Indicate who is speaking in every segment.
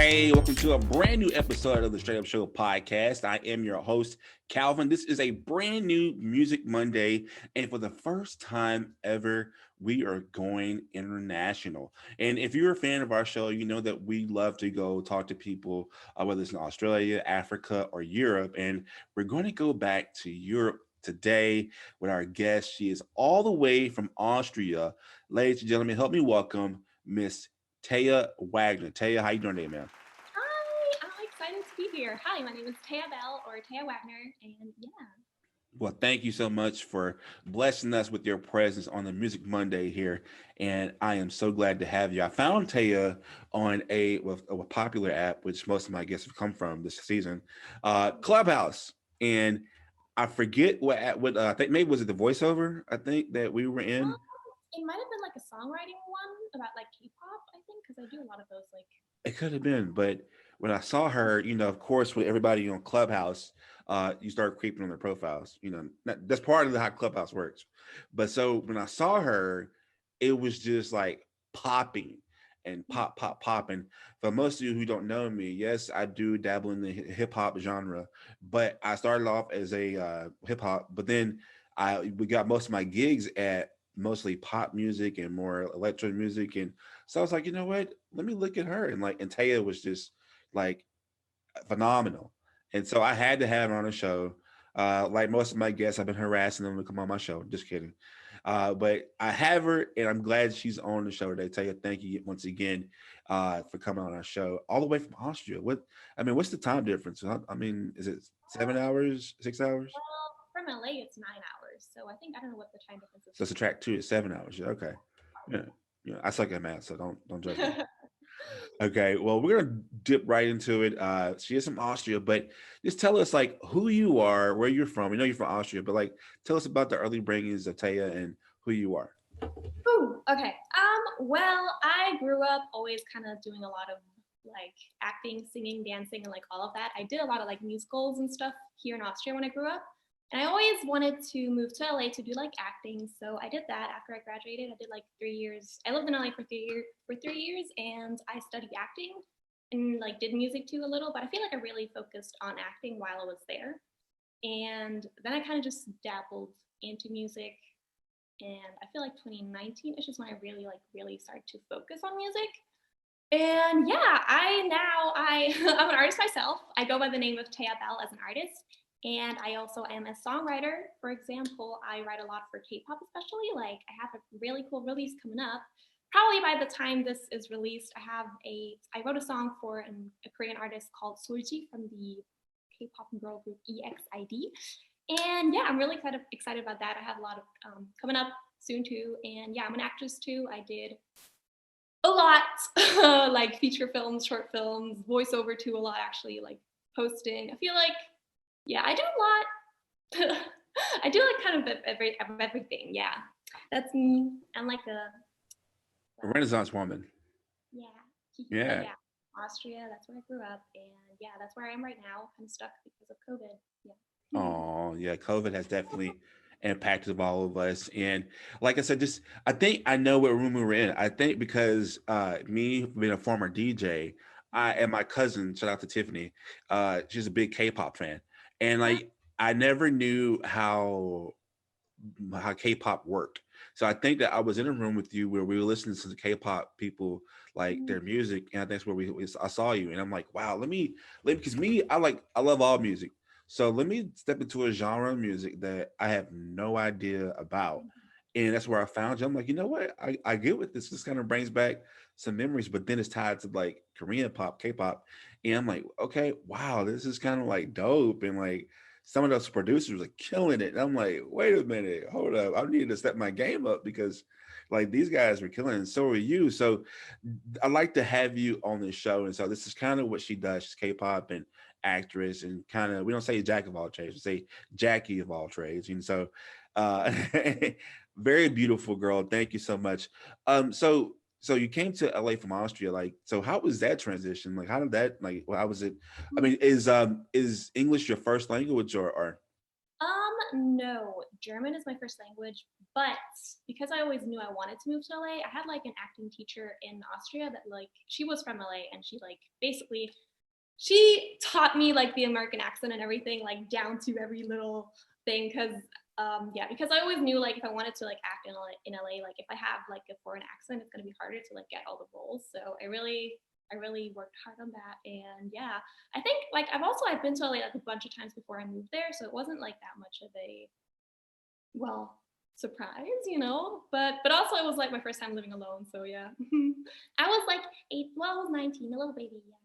Speaker 1: Hey, welcome to a brand new episode of the Straight Up Show podcast. I am your host, Calvin. This is a brand new Music Monday, and for the first time ever, we are going international. And if you're a fan of our show, you know that we love to go talk to people, whether it's in Australia, Africa, or Europe. And we're going to go back to Europe today with our guest. She is all the way from Austria. Ladies and gentlemen, help me welcome Miss Taya Wagner. Taya, how you doing today, man?
Speaker 2: Hi, I'm excited to be here. Hi, my name is Tea Belle or Taya Wagner, and yeah.
Speaker 1: Well, thank you so much for blessing us with your presence on the Music Monday here, and I am so glad to have you. I found Taya on a popular app, which most of my guests have come from this season, Clubhouse, and I forget what I think maybe was it the voiceover I think that we were in.
Speaker 2: Um, it might have been like a songwriting one about like K-pop, I think, because I do a lot of those like.
Speaker 1: It could have been, but when I saw her, of course, with everybody on Clubhouse, you start creeping on their profiles. That's part of how Clubhouse works. But so when I saw her, it was just like popping and popping. For most of you who don't know me, yes, I do dabble in the hip hop genre, but I started off as a hip hop, but then we got most of my gigs at mostly pop music and more electro music, and so I was like, you know what? Let me look at her. And Taya was just like phenomenal. And so I had to have her on the show. Like most of my guests, I've been harassing them to come on my show. Just kidding. But I have her, and I'm glad she's on the show today. Taya, thank you once again for coming on our show, all the way from Austria. What's the time difference? I mean, is it 7 hours, 6 hours?
Speaker 2: Well, from LA, it's 9 hours, so I don't know what the time difference is.
Speaker 1: So subtract two is 7 hours. Yeah, okay. Yeah. Yeah, I suck at math, so don't judge me. Okay, well, we're gonna dip right into it. She is from Austria, but just tell us like who you are, where you're from. We know you're from Austria, but like tell us about the early bringings of Taya and who you are.
Speaker 2: Ooh, okay. Well, I grew up always kind of doing a lot of like acting, singing, dancing, and like all of that. I did a lot of like musicals and stuff here in Austria when I grew up. And I always wanted to move to LA to do like acting. So I did that after I graduated. I did like 3 years. I lived in LA for 3 years and I studied acting and like did music too a little, but I feel like I really focused on acting while I was there. And then I kind of just dabbled into music, and I feel like 2019 is just when I really started to focus on music. And yeah, I'm an artist myself. I go by the name of Tea Belle as an artist, and I also am a songwriter. For example, I write a lot for K-pop, especially. Like I have a really cool release coming up. Probably by the time this is released, I wrote a song for a Korean artist called Solji from the K-pop girl group EXID. And yeah, I'm really excited about that. I have a lot of coming up soon too. And yeah, I'm an actress too. I did a lot, like feature films, short films, voiceover too, a lot actually, like posting. I feel like, yeah, I do a lot. I do like kind of everything. Yeah, that's me. I'm like
Speaker 1: A Renaissance woman.
Speaker 2: yeah,
Speaker 1: Yeah.
Speaker 2: yeah, Austria. That's where I grew up, and yeah, that's where I am right now. I'm stuck because of COVID. Yeah.
Speaker 1: Oh, yeah. COVID has definitely impacted all of us. And like I said, just I think I know what room we were in. I think because me being a former DJ, I and my cousin, shout out to Tiffany, she's a big K-pop fan. And like I never knew how K-pop worked. So I think that I was in a room with you where we were listening to the K-pop people like their music, and I think that's where I saw you, and I'm like, wow, because me, I love all music. So let me step into a genre of music that I have no idea about, and that's where I found you. I'm like, you know what, I get with this. This kind of brings back some memories, but then it's tied to like Korean pop, K-pop, and I'm like, okay, wow, this is kind of like dope, and like some of those producers are killing it. And I'm like, wait a minute, hold up. I need to step my game up because like these guys were killing it, and so are you. So I like to have you on this show. And so this is kind of what she does. She's K-pop and actress, and kind of, we don't say jack of all trades, we say Jackie of all trades. And so uh very beautiful girl. Thank you so much. So you came to LA from Austria. Like, so how was that transition? Like, how did that, like, how was it? I mean, is English your first language, or
Speaker 2: No, German is my first language, but because I always knew I wanted to move to LA, I had like an acting teacher in Austria that like she was from LA, and she like basically she taught me like the American accent and everything, like down to every little thing. Because yeah, because I always knew like if I wanted to like act in LA, like if I have like a foreign accent, it's gonna be harder to like get all the roles. So I really worked hard on that. And yeah, I think like I've been to LA like a bunch of times before I moved there, so it wasn't like that much of a, well, surprise, you know. But also it was like my first time living alone, so yeah. I was like 8, well, I was 19, a little baby, yeah.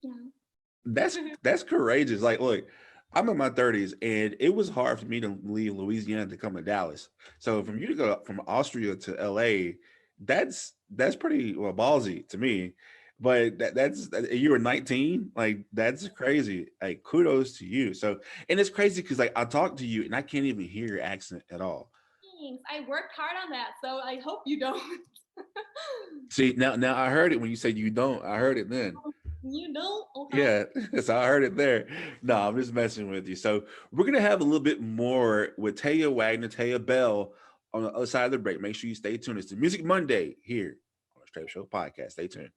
Speaker 2: Yeah.
Speaker 1: That's courageous. Like, look, I'm in my 30s, and it was hard for me to leave Louisiana to come to Dallas. So from you to go from Austria to LA, that's pretty well ballsy to me. But you were 19, like that's crazy. Like kudos to you. So and it's crazy because like I talk to you and I can't even hear your accent at all.
Speaker 2: Thanks. I worked hard on that, so I hope you don't.
Speaker 1: See, now I heard it when you said you don't. I heard it then.
Speaker 2: You don't? Okay.
Speaker 1: Yeah, so I heard it there. No, I'm just messing with you. So we're gonna have a little bit more with Taya Wagner, Tea Belle on the other side of the break. Make sure you stay tuned. It's the Music Monday here on the Straight Up Show podcast. Stay tuned.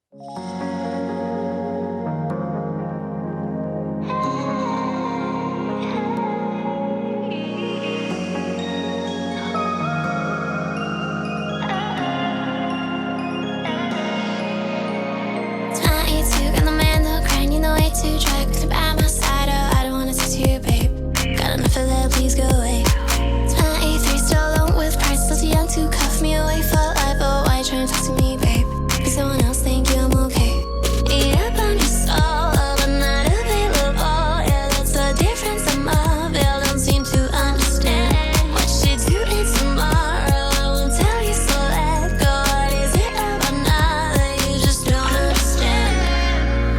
Speaker 3: To try to by my side, oh, I don't wanna see you, babe. Got enough of that, please go away. 23, still alone with pride, still too young to cuff me away for life. Oh, why you trying to talk to me, babe? Be someone else, think you I'm okay. Yep, I'm your soul, but not available. Yeah, that's the difference. I'm up, yeah, don't seem to understand what you doing tomorrow. I won't tell you, so let go. What is it about now that you just don't understand?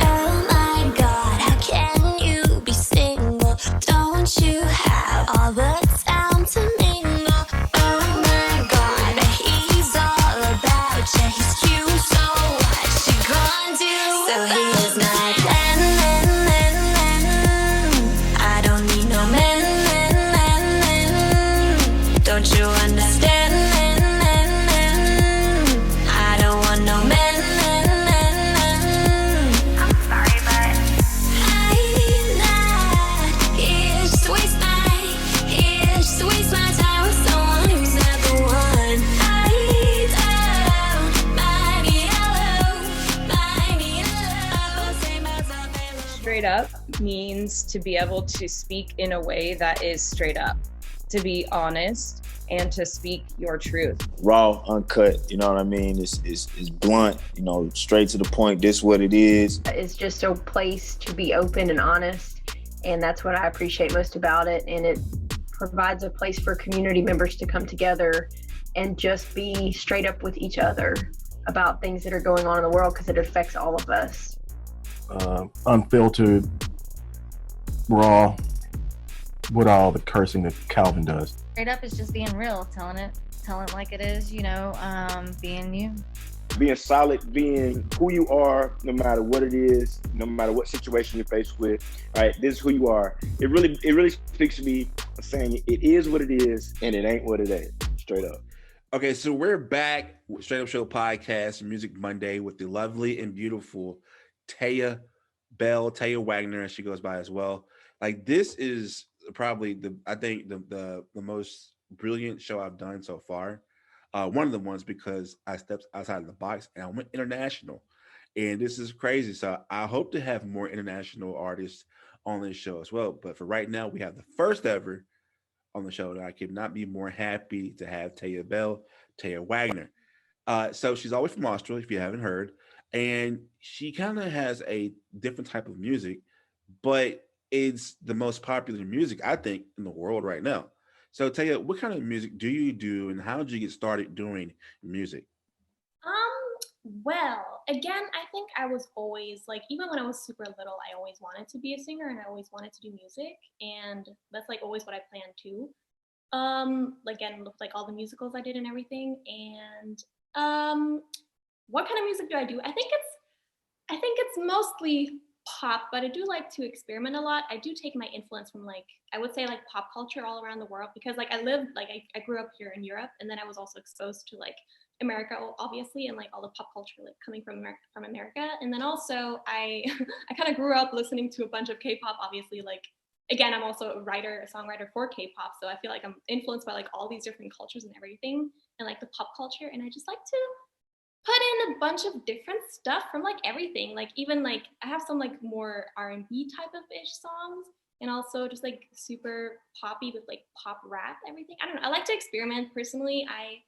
Speaker 3: Oh my God, how can you be single? Don't you have all the time to mingle? Oh my God, he's all about you. He's cute, so what you gonna do? So here's my plan. I don't need no man. Don't you understand? I don't want no man. I'm sorry, but I'm not here just to waste my time with someone who's not the one. I don't mind me alone, save myself alone.
Speaker 4: Straight up means to be able to speak in a way that is straight up, to be honest, and to speak your truth.
Speaker 5: Raw, uncut, you know what I mean? It's blunt, you know, straight to the point. This what it is.
Speaker 6: It's just a place to be open and honest, and that's what I appreciate most about it. And it provides a place for community members to come together and just be straight up with each other about things that are going on in the world, because it affects all of us.
Speaker 7: Unfiltered, raw, with all the cursing that Calvin does.
Speaker 8: Straight up is just being real, telling it like it is, you know, being you.
Speaker 5: Being solid, being who you are, no matter what it is, no matter what situation you're faced with. Right, this is who you are. It really speaks to me, saying it is what it is and it ain't what it ain't. Straight up.
Speaker 1: Okay, so we're back with Straight Up Show podcast, Music Monday, with the lovely and beautiful Tea Belle, Taya Wagner, as she goes by as well. Like, this is probably the most brilliant show I've done so far. One of the ones, because I stepped outside of the box and I went international, and this is crazy. So I hope to have more international artists on this show as well. But for right now, we have the first ever on the show, and I could not be more happy to have Tea Belle, Taya Wagner. So she's always from Austria, if you haven't heard, and she kind of has a different type of music, but it's the most popular music, I think, in the world right now. So Taya, what kind of music do you do, and how did you get started doing music?
Speaker 2: Well, again, I think I was always like, even when I was super little, I always wanted to be a singer and I always wanted to do music, and that's like always what I planned to. Again, with like all the musicals I did and everything. And what kind of music do I do? I think it's mostly pop, but I do like to experiment a lot. I do take my influence from like, I would say like pop culture all around the world, because like I grew up here in Europe, and then I was also exposed to like America, obviously, and like all the pop culture like coming from America. And then also I I kind of grew up listening to a bunch of K-pop, obviously. Like, again, I'm also a writer, a songwriter for K-pop, so I feel like I'm influenced by like all these different cultures and everything, and like the pop culture. And I just like to put in a bunch of different stuff from like everything. Like, even like I have some like more R&B type of ish songs, and also just like super poppy with like pop rap, everything. I don't know, I like to experiment personally. I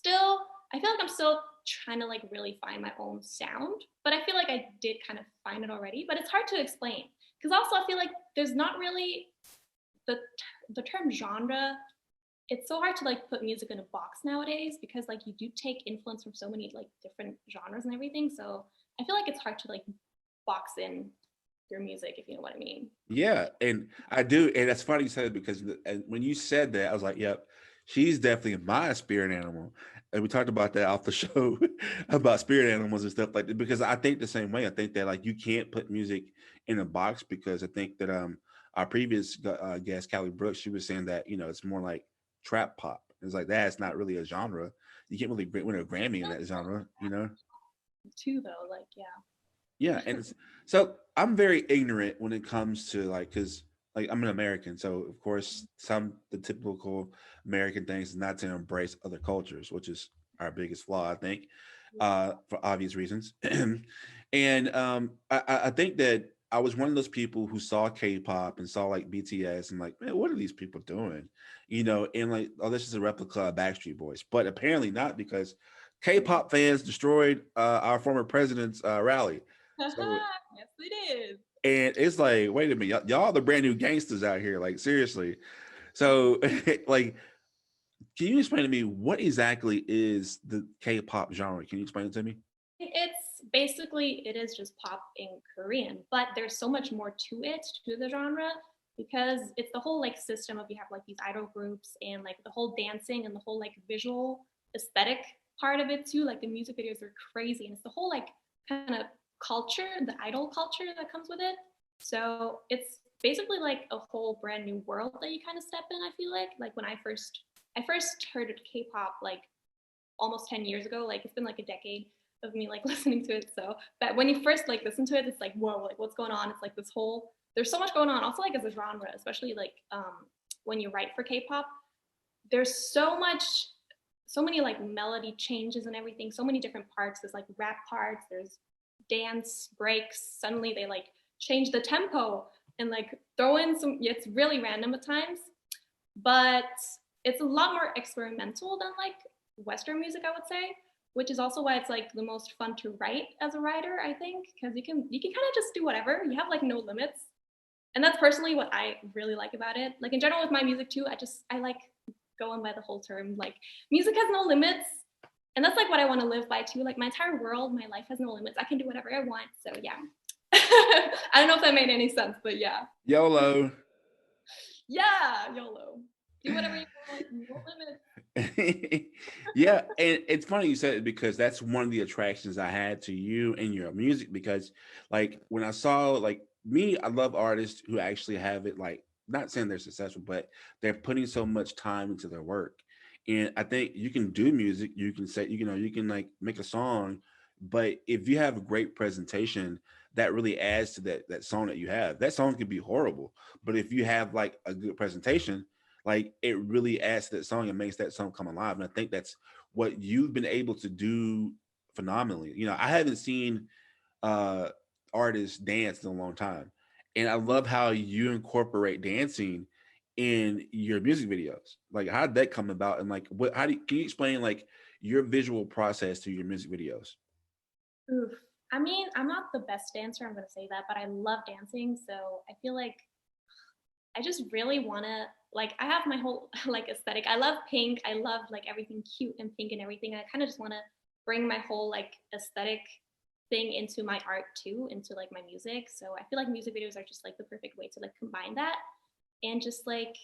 Speaker 2: feel like I'm still trying to like really find my own sound, but I feel like I did kind of find it already. But it's hard to explain, because also I feel like there's not really the term genre. It's so hard to like put music in a box nowadays, because like you do take influence from so many like different genres and everything. So I feel like it's hard to like box in your music, if you know what I mean.
Speaker 1: Yeah, and I do, and that's funny you said it, because and when you said that, I was like, "Yep, she's definitely my spirit animal." And we talked about that off the show about spirit animals and stuff like that. Because I think the same way. I think that like you can't put music in a box, because I think that our previous guest, Callie Brooks, she was saying that it's more like trap pop. It's like that's not really a genre. You can't really win a Grammy in that genre.
Speaker 2: Too though, like, yeah.
Speaker 1: Yeah, and so I'm very ignorant when it comes to like, because like I'm an American, so of course the typical American things is not to embrace other cultures, which is our biggest flaw, I think, for obvious reasons. And I think that I was one of those people who saw K-pop and saw like BTS and like, man, what are these people doing? And like, oh, this is a replica of Backstreet Boys, but apparently not, because K-pop fans destroyed our former president's rally. So,
Speaker 2: Yes, it is.
Speaker 1: and it's like, wait a minute, y'all the brand new gangsters out here, like seriously. So, like, can you explain to me what exactly is the K-pop genre? Can you explain it to me?
Speaker 2: It's basically, it is just pop in Korean, but there's so much more to it, to the genre, because it's the whole like system of, you have like these idol groups, and like the whole dancing and the whole like visual aesthetic part of it too. Like the music videos are crazy, and it's the whole like kind of culture, the idol culture that comes with it. So it's basically like a whole brand new world that you kind of step in. I feel like when I first heard of K-pop like almost 10 years ago. Like, it's been like a decade of me like listening to it. So that when you first like listen to it, it's like, whoa, like what's going on? It's like this whole, there's so much going on. Also, like as a genre, especially like when you write for K-pop, there's so many like melody changes and everything, so many different parts. There's like rap parts, there's dance breaks. Suddenly they like change the tempo and like throw in some, it's really random at times, but it's a lot more experimental than like Western music, I would say, which is also why it's like the most fun to write as a writer, I think, because you can kind of just do whatever. You have like no limits. And that's personally what I really like about it. Like in general with my music too, I like going by the whole term, like music has no limits. And that's like what I want to live by too. Like my entire world, my life has no limits. I can do whatever I want. So yeah. I don't know if that made any sense, but yeah.
Speaker 1: YOLO.
Speaker 2: Yeah, YOLO. Do whatever you want, no limits.
Speaker 1: Yeah, and it's funny you said it, because that's one of the attractions I had to you and your music. Because like when I saw like me, I love artists who actually have it, like not saying they're successful, but they're putting so much time into their work. And I think you can do music, you can say, you can like make a song, but if you have a great presentation, that really adds to that song that you have. That song could be horrible, but if you have like a good presentation, like it really adds to that song and makes that song come alive. And I think that's what you've been able to do phenomenally. I haven't seen uh artists dance in a long time, and I love how you incorporate dancing in your music videos. Like, how did that come about? And like, can you explain like your visual process to your music videos?
Speaker 2: Oof. I mean, I'm not the best dancer, I'm gonna say that, but I love dancing. So I feel like I just really wanna, like, I have my whole like aesthetic. I love pink. I love like everything cute and pink and everything. I kind of just wanna bring my whole like aesthetic thing into my art too, into like my music. So I feel like music videos are just like the perfect way to like combine that and just like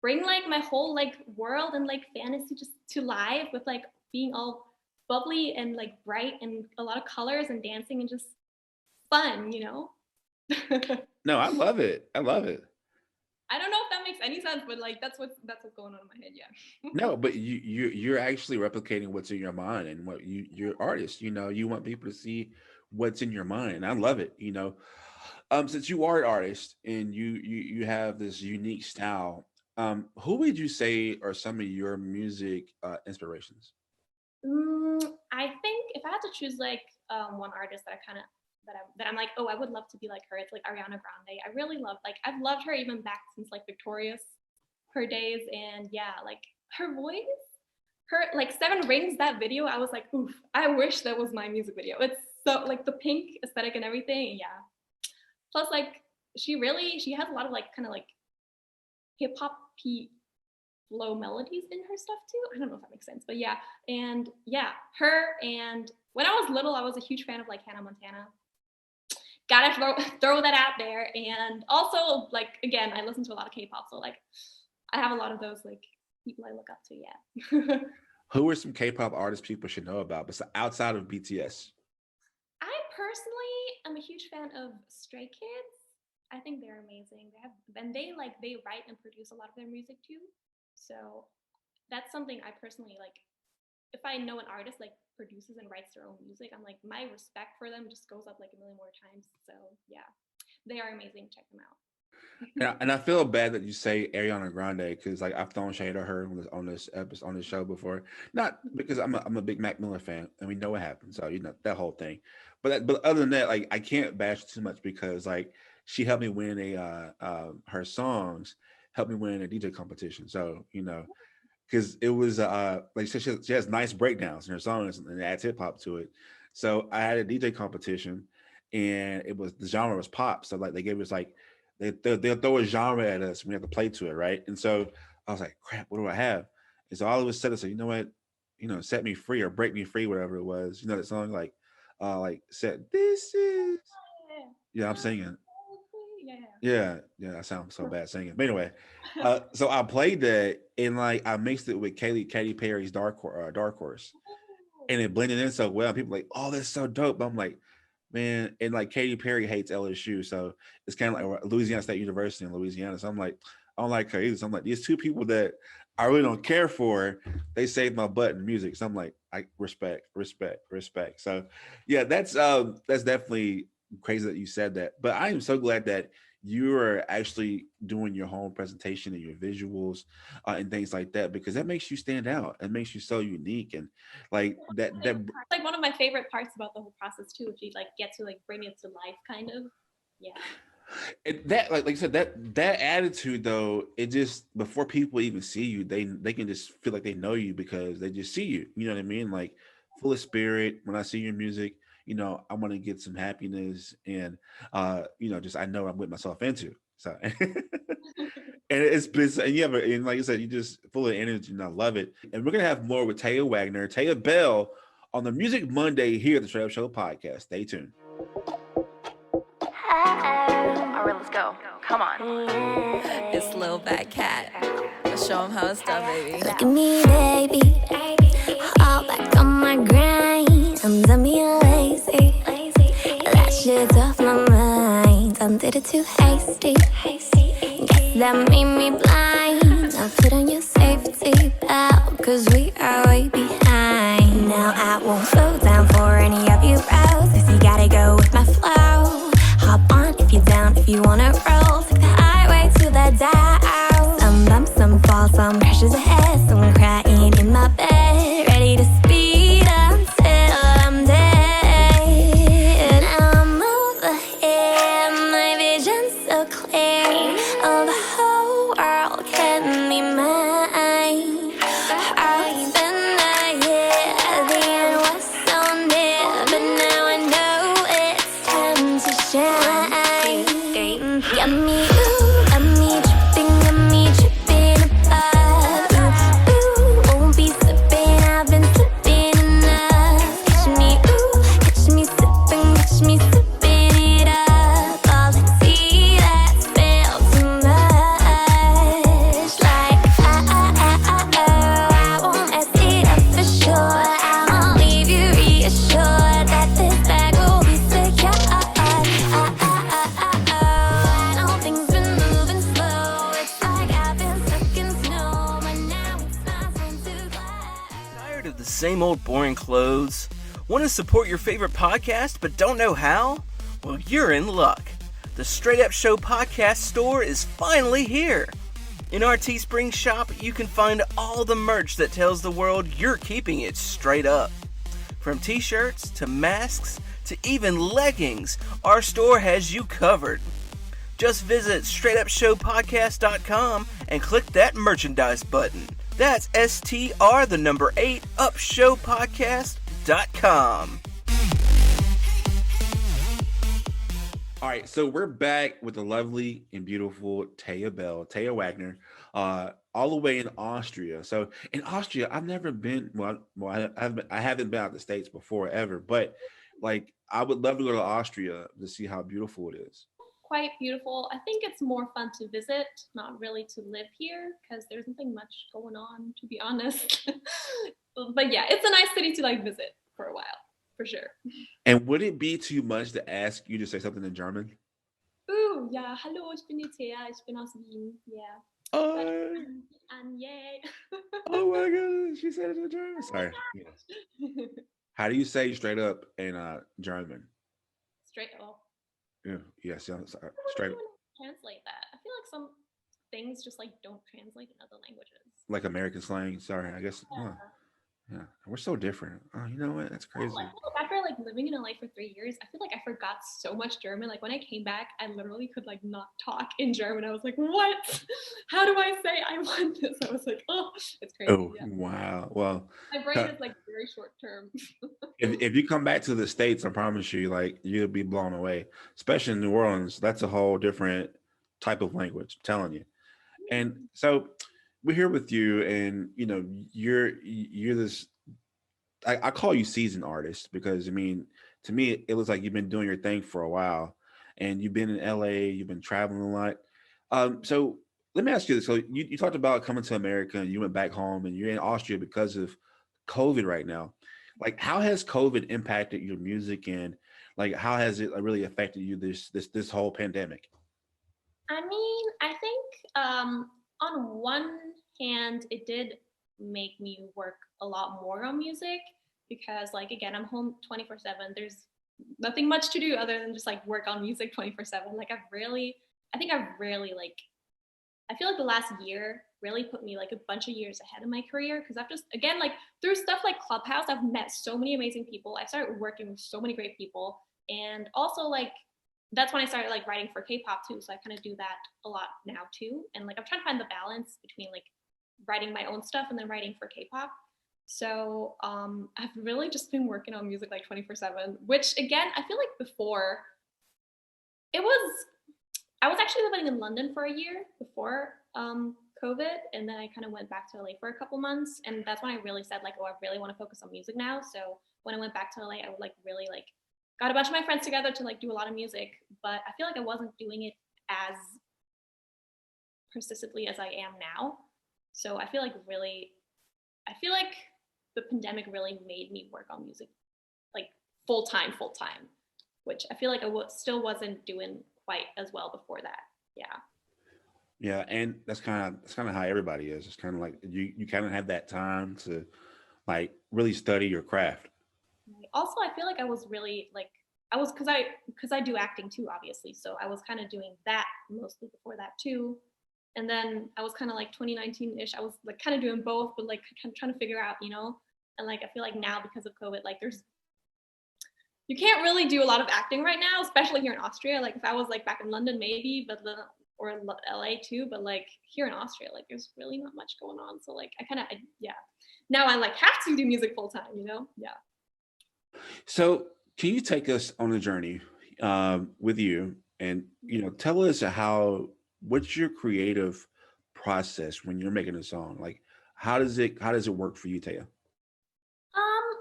Speaker 2: bring like my whole like world and like fantasy just to life with like being all bubbly and like bright and a lot of colors and dancing and just fun.
Speaker 1: No, I love it. I love it.
Speaker 2: I don't know if that makes any sense, but like that's what's going on in my head. Yeah.
Speaker 1: No, but you're actually replicating what's in your mind and what you're artist. You want people to see what's in your mind. I love it. Since you are an artist and you have this unique style, who would you say are some of your music inspirations?
Speaker 2: I think if I had to choose like one artist that I'm like, oh, I would love to be like her, it's like Ariana Grande. I really love, like, I've loved her even back since like Victorious, her days, and yeah, like her voice, her like Seven Rings, that video, I was like, oof, I wish that was my music video. It's so like the pink aesthetic and everything, yeah. Plus, like she has a lot of like kind of like hip hop flow melodies in her stuff too. I don't know if that makes sense, but yeah. And yeah, her. And when I was little, I was a huge fan of like Hannah Montana. Gotta throw that out there. And also, like, again, I listen to a lot of K-pop, so like I have a lot of those like people I look up to. Yeah.
Speaker 1: Who are some K-pop artists people should know about, but outside of BTS?
Speaker 2: I personally am a huge fan of Stray Kids. I think they're amazing. They write and produce a lot of their music too. So that's something I personally like. If I know an artist like produces and writes their own music, I'm like, my respect for them just goes up like a million more times. So yeah, they are amazing. Check them out.
Speaker 1: And I feel bad that you say Ariana Grande because like I've thrown shade at her on this episode, on this show before. Not because I'm a big Mac Miller fan and we know what happened, so that whole thing. But other than that, like I can't bash too much because like she helped me win her songs helped me win a DJ competition. So because it was like she has nice breakdowns in her songs and adds hip hop to it. So I had a DJ competition and the genre was pop. So like they gave us like they'll throw a genre at us and we have to play to it, right? And so I was like, crap, what do I have? And so all of a sudden I said, you know what, set me free or break me free, whatever it was. You know that song like set this is I'm singing. Yeah, I sound so bad singing. But anyway, so I played that and like I mixed it with Katy Perry's Dark Horse, and it blended in so well. People like, oh, that's so dope. But I'm like, man, and like Katy Perry hates LSU, so it's kind of like Louisiana State University in Louisiana. So I'm like, I don't like her either. So I'm like, these two people that I really don't care for, they saved my butt in music. So I'm like, I respect. So yeah, that's definitely crazy that you said that. But I am so glad that you are actually doing your home presentation and your visuals and things like that, because that makes you stand out. It makes you so unique. And like that
Speaker 2: like one of my favorite parts about the whole process too, if you like get to like bring it to life kind of. Yeah.
Speaker 1: And that like I said, that attitude though, it just before people even see you, they can just feel like they know you because they just see you. You know what I mean? Like full of spirit. When I see your music, I want to get some happiness and just I know I'm with myself into. So and it's been and like I said, you just full of energy and I love it. And we're gonna have more with Taya Wagner, Tea Belle on the Music Monday here at the Straight Up Show podcast. Stay tuned.
Speaker 3: All right, let's go. Come on.
Speaker 9: It's Lil Bad Cat. Let's show him how it's done, baby.
Speaker 3: Look at me, baby. All back on my grind. I'm done being lazy. That shit's off my mind. I did it too hasty. Guess that made me blind. Now put on your safety belt, cause we are way behind. Now I won't slow down for any of you bros, cause you gotta go with my flow. Hop on if you're down, if you wanna roll. Take the highway to the dial. Some bumps, some falls, some crashes ahead. Someone crying in my bed, ready to speed until I'm dead. Now I'm over here, my vision's so clear. Oh, the whole world can be mine. I've been there, the end was so near, but now I know it's time to shine. Got me, got me tripping above.
Speaker 10: old boring clothes? Want to support your favorite podcast but don't know how? Well, you're in luck. The Straight Up Show podcast store is finally here. In our Teespring shop, you can find all the merch that tells the world you're keeping it straight up. From t-shirts to masks to even leggings, our store has you covered. Just visit straightupshowpodcast.com and click that merchandise button. That's STR the number 8 upshowpodcast.com.
Speaker 1: All right, so we're back with the lovely and beautiful Tea Belle, Taya Wagner, all the way in Austria. So in Austria, I've never been. I haven't been out the States before ever, but like I would love to go to Austria to see how beautiful it is.
Speaker 2: Quite beautiful. I think it's more fun to visit, not really to live here, because there's nothing much going on, to be honest. But yeah, it's a nice city to like visit for a while, for sure.
Speaker 1: And would it be too much to ask you to say something in German?
Speaker 2: Ooh, ja, hallo, ich bin die Taya, ich bin aus Wien. Yeah. And yay.
Speaker 1: Oh my goodness, she said it in German. Sorry. Yes. How do you say straight up in German?
Speaker 2: Straight up.
Speaker 1: Yeah, yes, yeah, sorry.
Speaker 2: I don't
Speaker 1: Straight
Speaker 2: know
Speaker 1: up.
Speaker 2: how to translate that. I feel like some things just like don't translate in other languages.
Speaker 1: Like American slang. Sorry, I guess.
Speaker 2: Yeah.
Speaker 1: Yeah, we're so different. Oh, you know what? That's crazy.
Speaker 2: I feel like after like living in LA for 3 years, I feel like I forgot so much German. Like when I came back, I literally could like not talk in German. I was like, what? How do I say I want this? I was like, oh, it's crazy.
Speaker 1: Oh,
Speaker 2: Yeah.
Speaker 1: wow. Well,
Speaker 2: My brain is like very short term.
Speaker 1: if you come back to the States, I promise you, like you'll be blown away. Especially in New Orleans, that's a whole different type of language. I'm telling you. And so we're here with you, and you know, you're this. I call you seasoned artist because I mean, to me, it looks like you've been doing your thing for a while, and you've been in LA, you've been traveling a lot. So let me ask you this: so you talked about coming to America, and you went back home, and you're in Austria because of COVID right now. Like, how has COVID impacted your music, and like how has it really affected you this whole pandemic?
Speaker 2: I mean, I think on one hand, it did make me work a lot more on music because, like, again, I'm home 24/7. There's nothing much to do other than just like work on music 24/7. Like, I think I've really like, I feel like the last year really put me like a bunch of years ahead of my career because I've just, again, like through stuff like Clubhouse, I've met so many amazing people. I started working with so many great people. And also, like, that's when I started like writing for K-pop too. So I kind of do that a lot now too. And like I'm trying to find the balance between like writing my own stuff and then writing for K-pop. So I've really just been working on music like 24/7, which again, I feel like before I was actually living in London for a year before COVID, and then I kind of went back to LA for a couple months, and that's when I really said like, oh, I really want to focus on music now. So when I went back to LA, I would like really like got a bunch of my friends together to like do a lot of music, but I feel like I wasn't doing it as persistently as I am now. So I feel like the pandemic really made me work on music like full time, which I feel like I still wasn't doing quite as well before that. Yeah.
Speaker 1: Yeah, and that's kind of how everybody is. It's kind of like you kind of have that time to like really study your craft.
Speaker 2: Also, I feel like I was really like because I do acting too, obviously. So I was kind of doing that mostly before that too. And then I was kind of like 2019-ish. I was like kind of doing both, but like kind of trying to figure out, you know. And like I feel like now because of COVID, like you can't really do a lot of acting right now, especially here in Austria. Like if I was like back in London, maybe, or in LA too, but like here in Austria, like there's really not much going on. So like yeah. Now I like have to do music full time, you know? Yeah.
Speaker 1: So can you take us on a journey with you and, you know, tell us what's your creative process when you're making a song? Like, how does it work for you, Taya?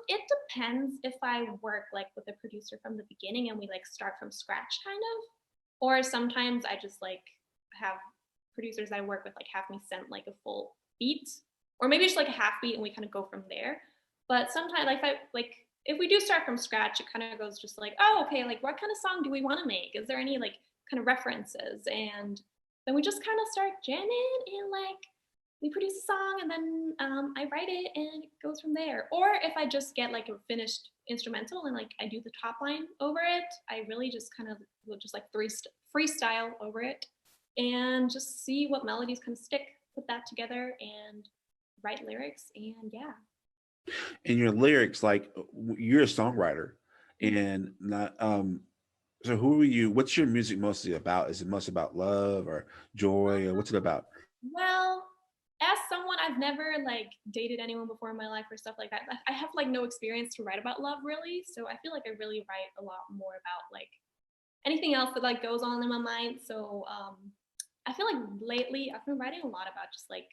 Speaker 2: It depends if I work like with a producer from the beginning and we like start from scratch kind of, or sometimes I just like have producers I work with like have me send like a full beat, or maybe just like a half beat and we kind of go from there. But sometimes if we do start from scratch, it kind of goes just like, oh, okay, like what kind of song do we want to make? Is there any like kind of references? And then we just kind of start jamming and like we produce a song, and then I write it, and it goes from there. Or if I just get like a finished instrumental and like I do the top line over it, I really just kind of will just like freestyle over it and just see what melodies kind of stick, put that together, and write lyrics, and yeah.
Speaker 1: And your lyrics, like you're a songwriter, and not so who are you? What's your music mostly about? Is it mostly about love or joy, or what's it about?
Speaker 2: Well, as someone, I've never like dated anyone before in my life or stuff like that. I have like no experience to write about love really, so I feel like I really write a lot more about like anything else that like goes on in my mind. So I feel like lately I've been writing a lot about just like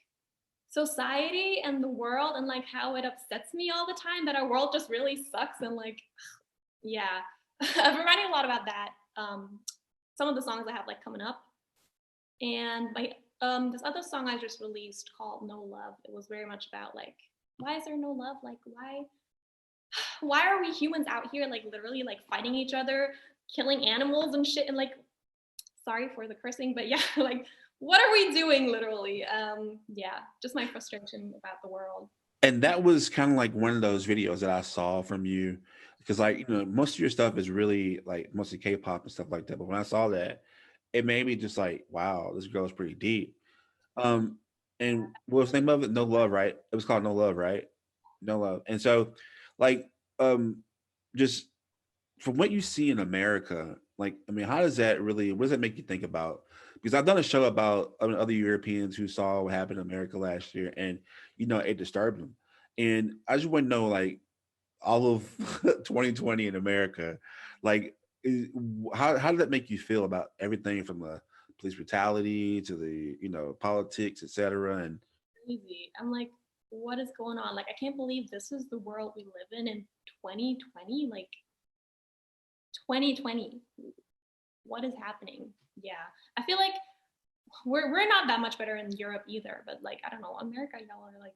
Speaker 2: society and the world, and like how it upsets me all the time that our world just really sucks, and like yeah. I've been writing a lot about that. Some of the songs I have like coming up, and my this other song I just released called No Love, it was very much about like, why is there no love? Like why are we humans out here like literally like fighting each other, killing animals and shit, and like, sorry for the cursing, but yeah, like what are we doing literally? Yeah, just my frustration about the world.
Speaker 1: And that was kind of like one of those videos that I saw from you, because like most of your stuff is really like mostly K-pop and stuff like that. But when I saw that, it made me just like, wow, this girl's pretty deep. Um, and what was the name of it? No Love, right? It was called No Love, right? No Love. And so, like, um, just from what you see in America, like, I mean, how does that really? What does that make you think about? Because I've done a show about other Europeans who saw what happened in America last year, and it disturbed them. And I just want to know, like, all of 2020 in America, like, how did that make you feel about everything from the police brutality to the politics, etc. And
Speaker 2: Crazy. I'm like, what is going on? Like, I can't believe this is the world we live in 2020. Like 2020. What is happening? Yeah. I feel like we're not that much better in Europe either, but like I don't know, America, y'all are like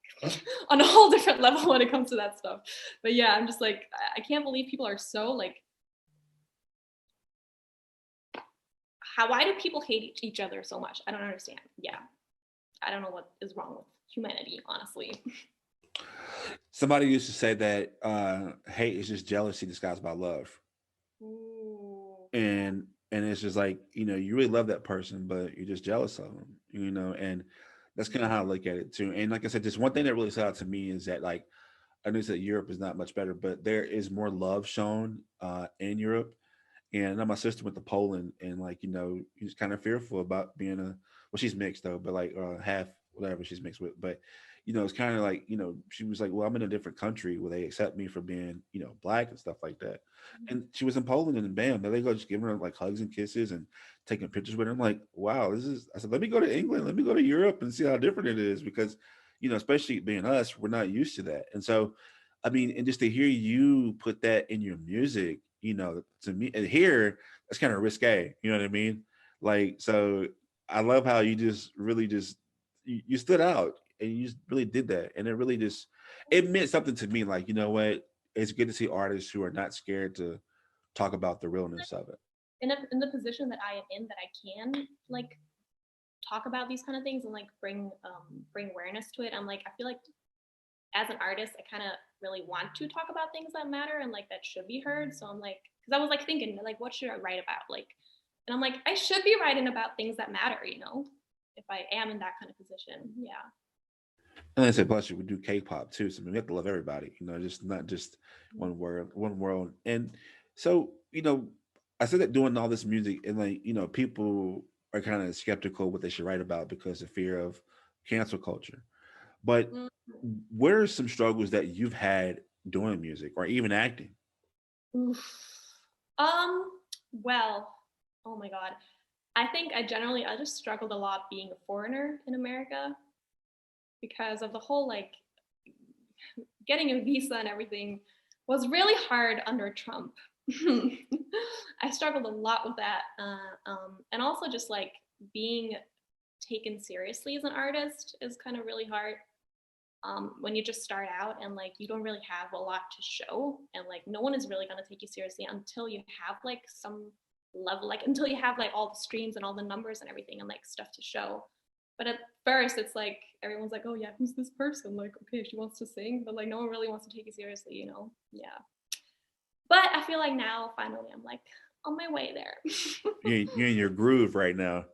Speaker 2: on a whole different level when it comes to that stuff. But yeah, I'm just like I can't believe people are so like why do people hate each other so much? I don't understand. Yeah. I don't know what is wrong with humanity, honestly.
Speaker 1: somebody used to say that hate is just jealousy disguised by love.
Speaker 2: Ooh.
Speaker 1: And it's just like you really love that person, but you're just jealous of them, and that's kind of how I look at it too. And like I said, just one thing that really stood out to me is that, like, I know that Europe is not much better, but there is more love shown in Europe. And I know my sister went to Poland, and like she's kind of fearful about being well, she's mixed though, but like half whatever she's mixed with. But it's kind of like she was like, well, I'm in a different country where they accept me for being black and stuff like that. And she was in Poland, and bam, there they go, just giving her like hugs and kisses and taking pictures with her. I'm like, wow, this is. I said, let me go to England, let me go to Europe and see how different it is, because especially being us, we're not used to that. And so, I mean, and just to hear you put that in your music, to me, and here, that's kind of risque. You know what I mean? Like, so I love how you just really just you stood out, and you just really did that, and it really just it meant something to me. Like, you know what? It's good to see artists who are not scared to talk about the realness of it.
Speaker 2: In the position that I am in, that I can like talk about these kind of things and like bring awareness to it. I'm like, I feel like as an artist, I kind of really want to talk about things that matter and like that should be heard. So I'm like, because I was like thinking like, what should I write about? Like, and I'm like, I should be writing about things that matter, if I am in that kind of position. Yeah.
Speaker 1: And like I said, plus we do K-pop too, so I mean, we have to love everybody. Just not just one world. And so I said that doing all this music, and like people are kind of skeptical what they should write about because of fear of cancel culture. But what are some struggles that you've had doing music or even acting?
Speaker 2: Oof. Well, oh my God. I think I just struggled a lot being a foreigner in America because of the whole like getting a visa and everything was really hard under Trump. I struggled a lot with that. And also just like being taken seriously as an artist is kind of really hard. When you just start out and like you don't really have a lot to show, and like no one is really going to take you seriously until you have like some level, like until you have like all the streams and all the numbers and everything and like stuff to show. But at first, it's like everyone's like, oh yeah, who's this person? Like, okay, she wants to sing, but like no one really wants to take it seriously, you know? Yeah. But I feel like now, finally, I'm like on my way there.
Speaker 1: You're in your groove right now.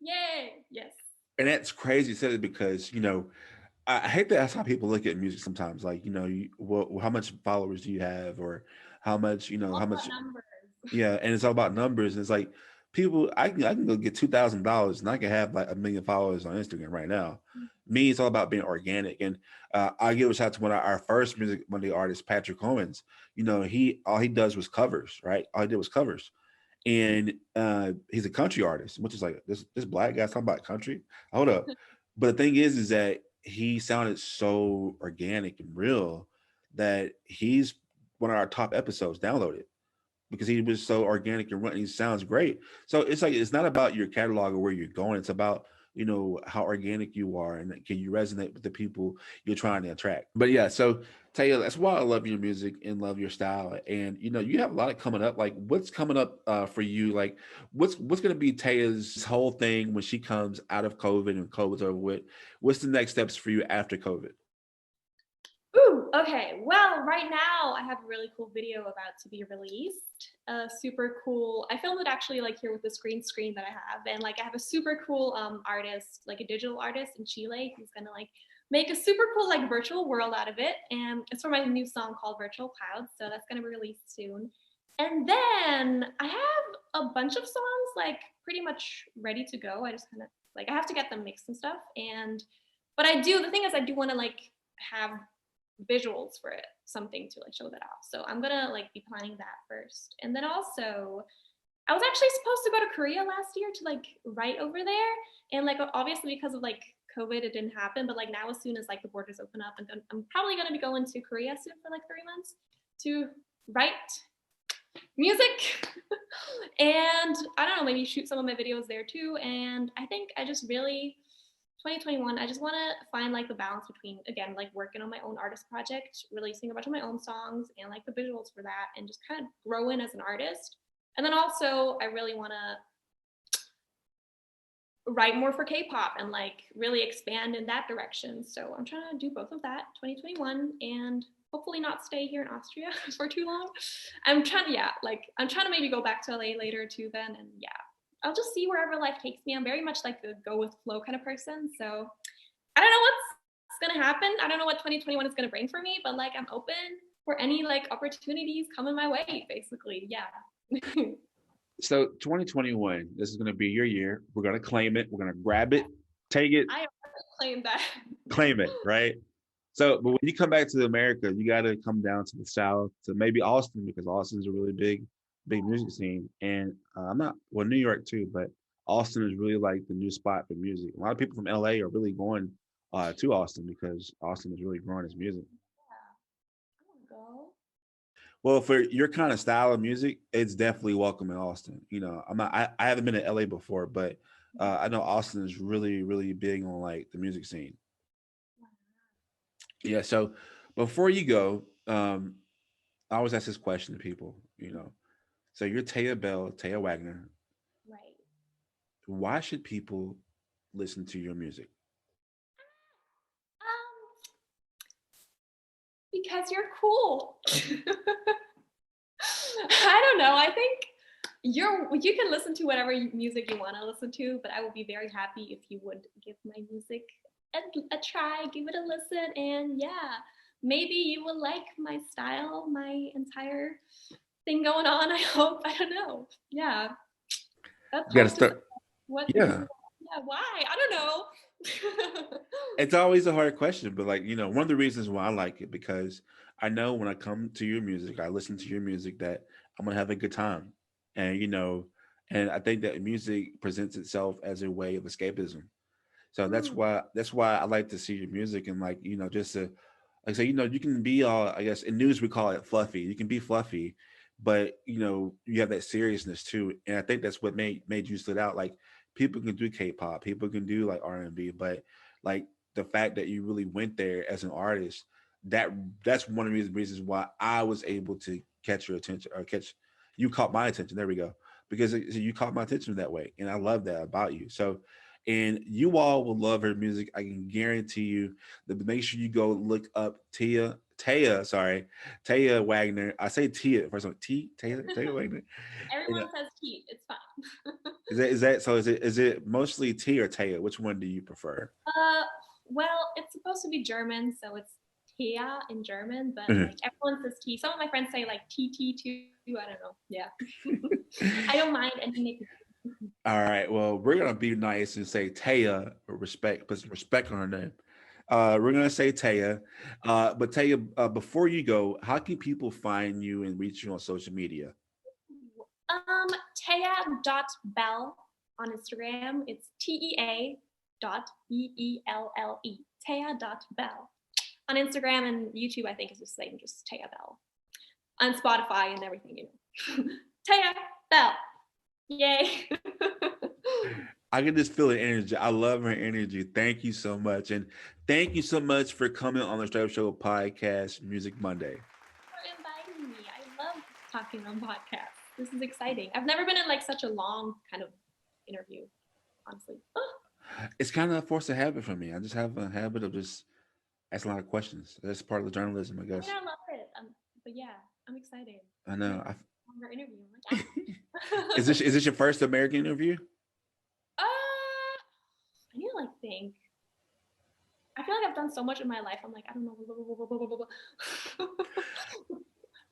Speaker 2: Yay! Yes.
Speaker 1: And that's crazy. You said it because, I hate that that's how people look at music sometimes. Like, how much followers do you have, or how much,
Speaker 2: All
Speaker 1: how
Speaker 2: about
Speaker 1: much,
Speaker 2: numbers.
Speaker 1: yeah. And it's all about numbers. And it's like people, I can go get $2,000 and I can have like 1 million followers on Instagram right now. Me, it's all about being organic. And I give a shout out to one of our first music Monday artists, Patrick Owens. All he does was covers, right? All he did was covers. And he's a country artist, which is like this black guy's talking about country. Hold up. But the thing is that he sounded so organic and real that he's one of our top episodes downloaded because he was so organic and running. He sounds great. So it's like it's not about your catalog or where you're going. It's about how organic you are and can you resonate with the people you're trying to attract. But yeah, so Taya, that's why I love your music and love your style. And you have a lot of coming up. Like what's coming up for you? Like what's going to be Taya's whole thing when she comes out of COVID and COVID's over with? What's the next steps for you after COVID?
Speaker 2: Ooh, okay. Well, right now I have a really cool video about to be released. Super cool. I filmed it actually like here with this green screen that I have, and like I have a super cool artist, like a digital artist in Chile, who's gonna like make a super cool like virtual world out of it, and it's for my new song called Virtual Clouds. So that's gonna be released soon. And then I have a bunch of songs like pretty much ready to go. I just kind of like I have to get them mixed and stuff, but the thing is I do want to like have visuals for it, something to like show that off. So I'm gonna like be planning that first. And then also I was actually supposed to go to Korea last year to like write over there. And like obviously because of like COVID it didn't happen. But like now as soon as like the borders open up, I'm probably gonna be going to Korea soon for like 3 months to write music. And I don't know, maybe shoot some of my videos there too. And I think I just really 2021, I just want to find like the balance between, again, like working on my own artist project, releasing a bunch of my own songs and like the visuals for that, and just kind of grow in as an artist. And then also I really want to write more for K-pop and like really expand in that direction. So I'm trying to do both of that 2021 and hopefully not stay here in Austria for too long. I'm trying to maybe go back to LA later too then, and yeah. I'll just see wherever life takes me. I'm very much like the go with flow kind of person. So I don't know what's going to happen. I don't know what 2021 is going to bring for me, but like I'm open for any like opportunities coming my way, basically. Yeah.
Speaker 1: So 2021, this is going to be your year. We're going to claim it. We're going to grab it, take it.
Speaker 2: I claim that.
Speaker 1: Claim it, right? So, but when you come back to America, you got to come down to the South, to maybe Austin, because Austin's a really big music scene. And New York too, but Austin is really like the new spot for music. A lot of people from LA are really going to Austin because Austin is really growing its music.
Speaker 2: Yeah, I want to go.
Speaker 1: Well, for your kind of style of music, it's definitely welcome in Austin. I haven't been to LA before, but I know Austin is really, really big on like the music scene. Yeah. So before you go, I always ask this question to people, So you're Tea Belle, Taya Wagner.
Speaker 2: Right.
Speaker 1: Why should people listen to your music?
Speaker 2: Because you're cool. I don't know. I think you can listen to whatever music you want to listen to, but I would be very happy if you would give my music a try, give it a listen, and yeah, maybe you will like my style, my entire thing going on. I hope. I don't know. Yeah. That's
Speaker 1: you gotta start.
Speaker 2: What?
Speaker 1: Yeah.
Speaker 2: Yeah. Why? I don't know.
Speaker 1: It's always a hard question, but like, one of the reasons why I like it, because I know when I come to your music, I listen to your music, that I'm gonna have a good time. And and I think that music presents itself as a way of escapism. So that's why I like to see your music, and like, just to like say, you can be all, I guess in news we call it fluffy. You can be fluffy, but you have that seriousness too. And I think that's what made you stood out. Like people can do K-pop, people can do like R&B, but like the fact that you really went there as an artist, that's one of the reasons why I was able to catch your attention, or you caught my attention. There we go. Because you caught my attention that way. And I love that about you. So, and you all will love her music. I can guarantee you. Make sure you go look up Taya Wagner. I say Tia first. Taya Wagner.
Speaker 2: Everyone says T. It's fine.
Speaker 1: Is it mostly T or Taya? Which one do you prefer?
Speaker 2: Well, it's supposed to be German, so it's Taya in German, but
Speaker 1: Mhm.
Speaker 2: like everyone says T. Some of my friends say like TT too. I don't know. Yeah. I don't mind any.
Speaker 1: All right. Well, we're gonna be nice and say Taya, put some respect on her name. We're gonna say Taya. But Taya, before you go, how can people find you and reach you on social media?
Speaker 2: Taya.belle on Instagram. It's TEA.BELLE. Taya.belle. On Instagram and YouTube, I think is the same, just Tea Belle. On Spotify and everything, Tea Belle. Yay.
Speaker 1: I can just feel the energy. I love her energy. Thank you so much. And thank you so much for coming on the Straight Up Show podcast, Music Monday.
Speaker 2: For inviting me. I love talking on podcasts. This is exciting. I've never been in like such a long kind of interview, honestly.
Speaker 1: It's kind of a force of habit for me. I just have a habit of just asking a lot of questions. That's part of the journalism, I guess.
Speaker 2: I love it. But yeah, I'm excited.
Speaker 1: I know.
Speaker 2: Longer interview. I'm like,
Speaker 1: Is this your first American interview?
Speaker 2: I need to like think. I feel like I've done so much in my life. I'm like, I don't know.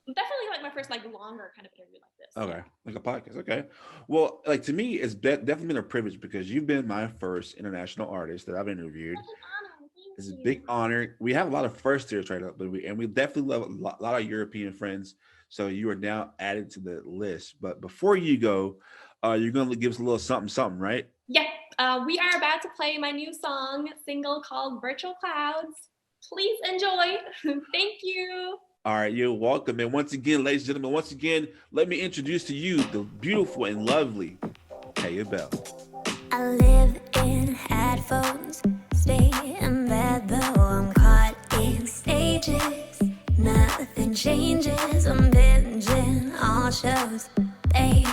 Speaker 2: Definitely like my first like longer kind of interview like this.
Speaker 1: Okay, like a podcast. Okay, well, like to me, it's definitely been a privilege because you've been my first international artist that I've interviewed. It's a big honor. We have a lot of first tiers right up, but we definitely love a lot of European friends. So you are now added to the list. But before you go, you're going to give us a little something, right?
Speaker 2: Yeah, we are about to play my new single called Virtual Clouds. Please enjoy. Thank you.
Speaker 1: All right, you're welcome. And once again, ladies and gentlemen, let me introduce to you the beautiful and lovely Tea Belle.
Speaker 3: I live in headphones, stay in bed though I'm caught in stages. Nothing changes, I'm binging all shows. Babe,